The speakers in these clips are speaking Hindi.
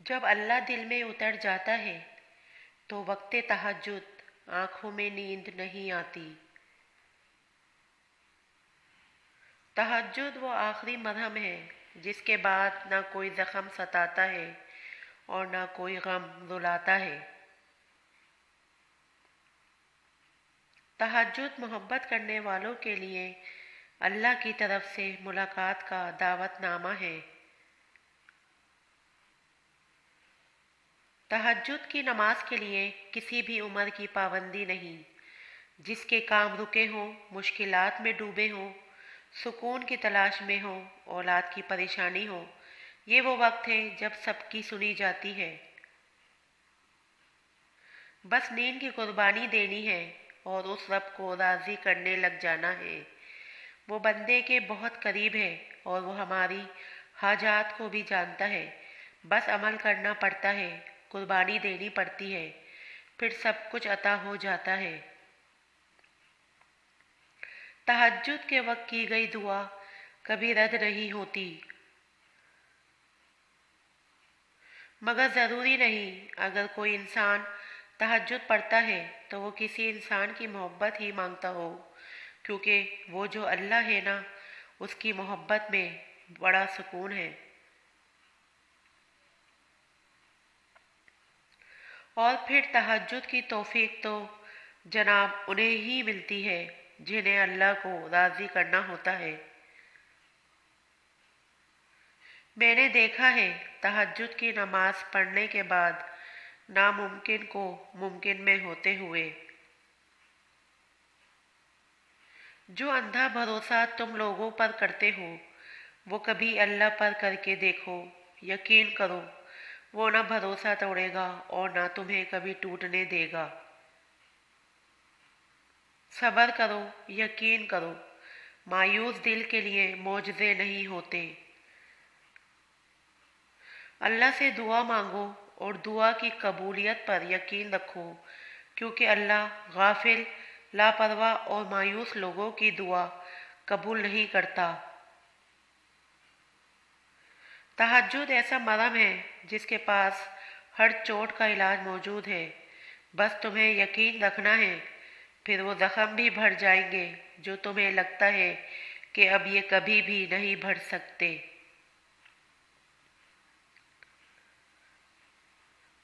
जब अल्लाह दिल में उतर जाता है तो वक्ते तहज्जुद आंखों में नींद नहीं आती। तहज्जुद वो आखिरी मरहम है जिसके बाद ना कोई जख्म सताता है और ना कोई गम रुलाता है। तहज्जुद मोहब्बत करने वालों के लिए अल्लाह की तरफ से मुलाकात का दावतनामा है। तहज्जुद की नमाज के लिए किसी भी उम्र की पाबंदी नहीं। जिसके काम रुके हों, मुश्किलात में डूबे हों, सुकून की तलाश में हो, औलाद की परेशानी हो, ये वो वक्त है जब सबकी सुनी जाती है। बस नींद की कुर्बानी देनी है और उस रब को राज़ी करने लग जाना है। वो बंदे के बहुत करीब है और वो हमारी हाजात को भी जानता है। बस अमल करना पड़ता है, कुर्बानी देनी पड़ती है, फिर सब कुछ अता हो जाता है। तहज्जुद के वक्त की गई दुआ कभी रद्द नहीं होती। मगर ज़रूरी नहीं, अगर कोई इंसान तहज्जुद पढ़ता है तो वो किसी इंसान की मोहब्बत ही मांगता हो, क्योंकि वो जो अल्लाह है ना, उसकी मोहब्बत में बड़ा सुकून है। और फिर तहज्जुद की तौफीक तो जनाब उन्हें ही मिलती है जिन्हें अल्लाह को राज़ी करना होता है। मैंने देखा है तहज्जुद की नमाज पढ़ने के बाद नामुमकिन को मुमकिन में होते हुए। जो अंधा भरोसा तुम लोगों पर करते हो वो कभी अल्लाह पर करके देखो। यकीन करो वो ना भरोसा तोड़ेगा और ना तुम्हें कभी टूटने देगा। सब्र करो, यकीन करो, मायूस दिल के लिए मौजज़े नहीं होते। अल्लाह से दुआ मांगो और दुआ की कबूलियत पर यकीन रखो, क्योंकि अल्लाह गाफिल, लापरवाह और मायूस लोगों की दुआ कबूल नहीं करता। तहज्जुद ऐसा मरहम है जिसके पास हर चोट का इलाज मौजूद है। बस तुम्हें यकीन रखना है, फिर वो जख्म भी भर जाएंगे जो तुम्हें लगता है कि अब ये कभी भी नहीं भर सकते।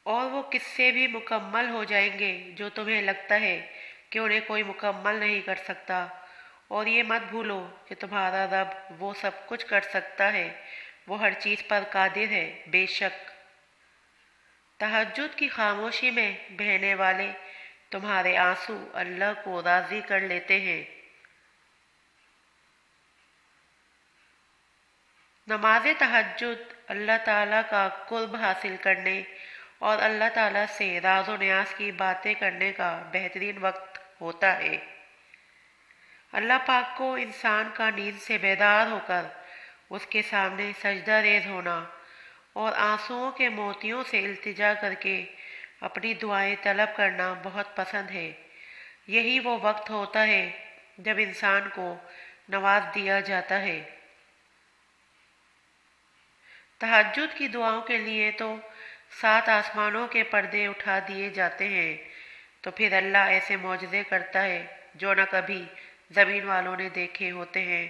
और वो किस्से भी मुकम्मल हो जाएंगे जो तुम्हें लगता है कि उन्हें कोई मुकम्मल नहीं कर सकता। और ये मत भूलो कि तुम्हारा रब वो सब कुछ कर सकता है, वो हर चीज़ पर कादिर है। बेशक तहज्जुद की खामोशी में बहने वाले तुम्हारे आंसू अल्लाह को राज़ी कर लेते हैं। नमाज तहज्जुद अल्लाह ताला का कुर्ब हासिल करने और अल्लाह ताला से राज व न्यास की बातें करने का बेहतरीन वक्त होता है। अल्लाह पाक को इंसान का नींद से बेदार होकर उसके सामने सजदा रेज होना और आंसुओं के मोतियों से इल्तिजा करके अपनी दुआएं तलब करना बहुत पसंद है। यही वो वक्त होता है जब इंसान को नवाज दिया जाता है। तहज्जुद की दुआओं के लिए तो 7 आसमानों के पर्दे उठा दिए जाते हैं, तो फिर अल्लाह ऐसे मौजज़े करता है जो न कभी ज़मीन वालों ने देखे होते हैं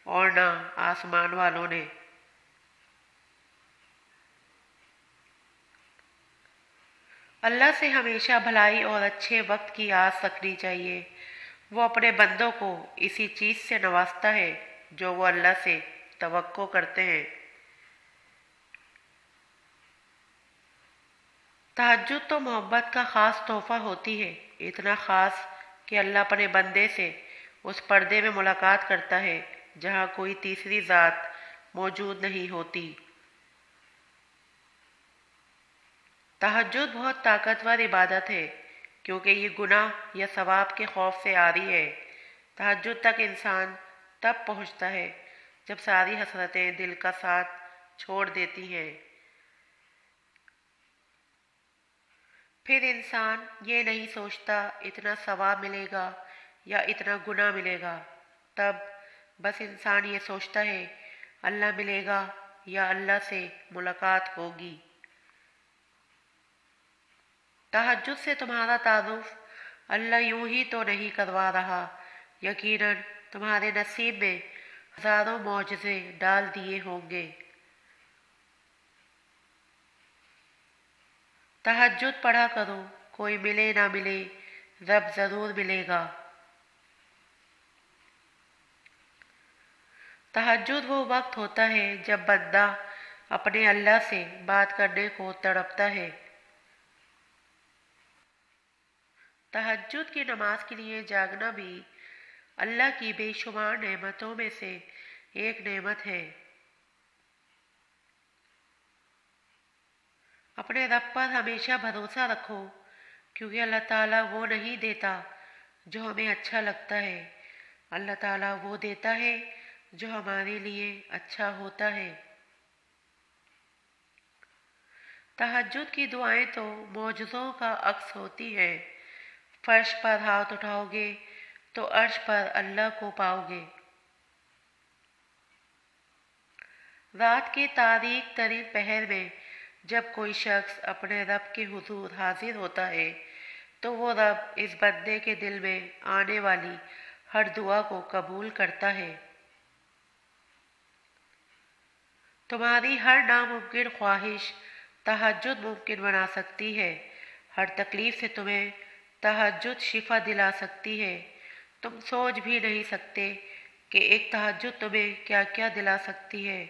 और न आसमान वालों ने। अल्लाह से हमेशा भलाई और अच्छे वक्त की आस रखनी चाहिए। वो अपने बंदों को इसी चीज़ से नवाजता है जो वो अल्लाह से तवक्को करते हैं। तहज्जुद तो मोहब्बत का ख़ास तोहफ़ा होती है, इतना ख़ास कि अल्लाह अपने बंदे से उस पर्दे में मुलाकात करता है जहाँ कोई तीसरी ज़ात मौजूद नहीं होती। तहज्जुद बहुत ताकतवर इबादत है क्योंकि ये गुनाह या सवाब के खौफ से आ रही है। तहज्जुद तक इंसान तब पहुँचता है जब सारी हसरतें दिल का साथ छोड़ देती हैं। फिर इंसान ये नहीं सोचता इतना सवाब मिलेगा या इतना गुनाह मिलेगा। तब बस इंसान ये सोचता है अल्लाह मिलेगा या अल्लाह से मुलाकात होगी। तहज्जुद से तुम्हारा तारुफ अल्लाह यूं ही तो नहीं करवा रहा, यकीनन तुम्हारे नसीब में हजारों मौजज़े डाल दिए होंगे। तहज्जुद पढ़ा करो, कोई मिले ना मिले रब जरूर मिलेगा। तहज्जुद वो वक्त होता है जब बंदा अपने अल्लाह से बात करने को तड़पता है। तहज्जुद की नमाज के लिए जागना भी अल्लाह की बेशुमार नेमतों में से एक नेमत है। अपने रब पर हमेशा भरोसा रखो, क्योंकि अल्लाह ताला वो नहीं देता जो हमें अच्छा लगता है, अल्लाह ताला वो देता है जो हमारे लिए अच्छा होता है। तहज्जुद की दुआएं तो मौजज़ों का अक्स होती है। फर्श पर हाथ उठाओगे तो अर्श पर अल्लाह को पाओगे। रात के तारीक तरीन पहर में जब कोई शख्स अपने रब के हुजूर हाजिर होता है तो वो रब इस बंदे के दिल में आने वाली हर दुआ को कबूल करता है। तुम्हारी हर नामुमकिन ख्वाहिश तहज्जुद मुमकिन बना सकती है। हर तकलीफ से तुम्हें तहज्जुद शिफा दिला सकती है। तुम सोच भी नहीं सकते कि एक तहज्जुद तुम्हें क्या क्या दिला सकती है।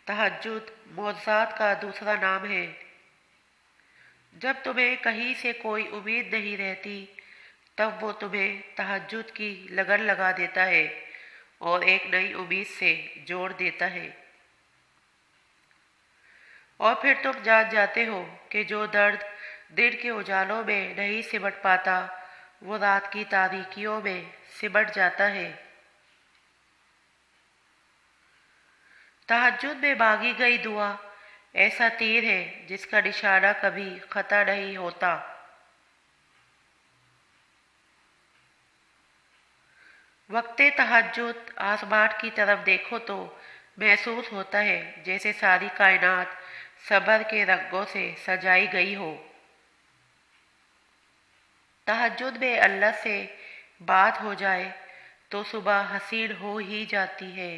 तहज्जुद मौज़ात का दूसरा नाम है। जब तुम्हें कहीं से कोई उम्मीद नहीं रहती तब वो तुम्हें तहज्जुद की लगन लगा देता है और एक नई उम्मीद से जोड़ देता है। और फिर तुम जान जाते हो कि जो दर्द दिन के उजालों में नहीं सिमट पाता वो रात की तारीकियों में सिमट जाता है। तहज्जुद में मांगी गई दुआ ऐसा तीर है जिसका निशाना कभी खता नहीं होता। वक्ते तहज्जुद आसमान की तरफ देखो तो महसूस होता है जैसे सारी कायनात सबर के रंगों से सजाई गई हो। तहज्जुद में अल्लाह से बात हो जाए तो सुबह हसीन हो ही जाती है।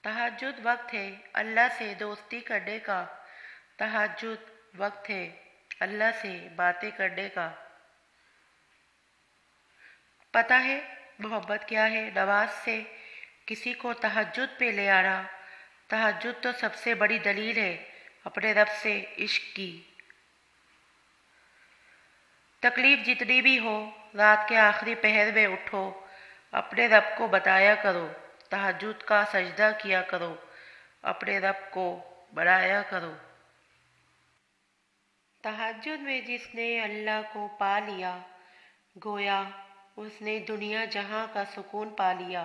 तहज्जुद वक्त है अल्लाह से दोस्ती करने का। तहज्जुद वक्त है अल्लाह से बातें करने का। पता है मोहब्बत क्या है? नमाज से किसी को तहज्जुद पे ले आना। तहज्जुद तो सबसे बड़ी दलील है अपने रब से इश्क की। तकलीफ जितनी भी हो रात के आखिरी पहर में उठो, अपने रब को बताया करो, तहज्जुद का सजदा किया करो, अपने रब को बनाया करो। तहज्जुद में जिसने अल्लाह को पा लिया गोया उसने दुनिया जहां का सुकून पा लिया।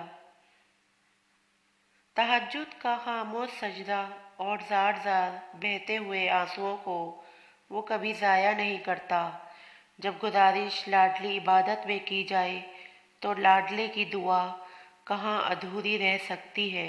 तहज्जुद का खामोश सजदा और जार जार बहते हुए आंसुओं को वो कभी ज़ाया नहीं करता। जब गुजारिश लाडली इबादत में की जाए तो लाडले की दुआ कहाँ अधूरी रह सकती है।